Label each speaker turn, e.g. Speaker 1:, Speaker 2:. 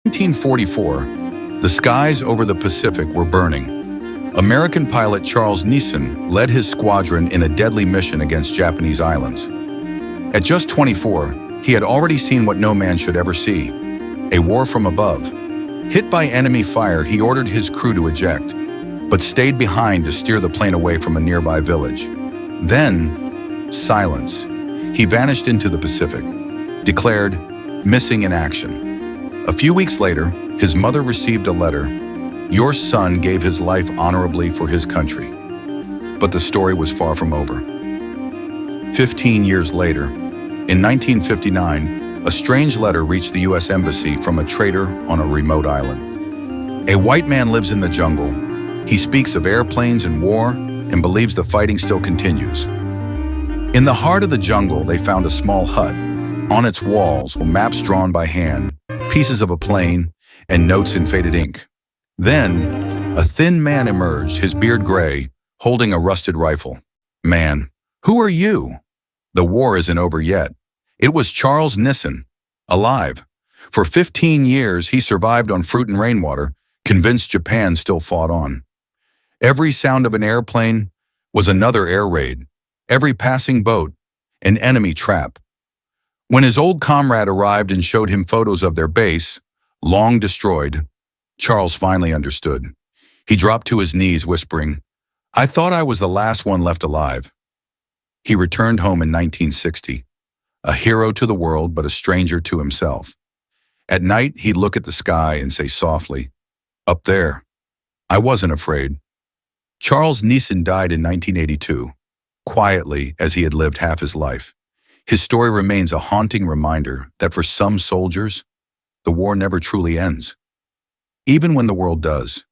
Speaker 1: 1944, the skies over the Pacific were burning. American pilot Charles Nisson led his squadron in a deadly mission against Japanese islands. At just 24, he had already seen what no man should ever see: a war from above. Hit by enemy fire, he ordered his crew to eject, but stayed behind to steer the plane away from a nearby village. Then, silence. He vanished into the Pacific, declared missing in action. A few weeks later, his mother received a letter. Your son gave his life honorably for his country. But the story was far from over. 15 years later, in 1959, a strange letter reached the U.S. Embassy from a trader on a remote island. A white man lives in the jungle. He speaks of airplanes and war and believes the fighting still continues. In the heart of the jungle, they found a small hut. On its walls were maps drawn by hand, pieces of a plane, and notes in faded ink. Then, a thin man emerged, his beard gray, holding a rusted rifle. Man, who are you? The war isn't over yet. It was Charles Nisson, alive. For 15 years, he survived on fruit and rainwater, convinced Japan still fought on. Every sound of an airplane was another air raid. Every passing boat, an enemy trap. When his old comrade arrived and showed him photos of their base, long destroyed, Charles finally understood. He dropped to his knees, whispering, "I thought I was the last one left alive." He returned home in 1960, a hero to the world but a stranger to himself. At night, he'd look at the sky and say softly, "Up there, I wasn't afraid." Charles Nisson died in 1982, quietly as he had lived half his life. His story remains a haunting reminder that for some soldiers, the war never truly ends. Even when the world does,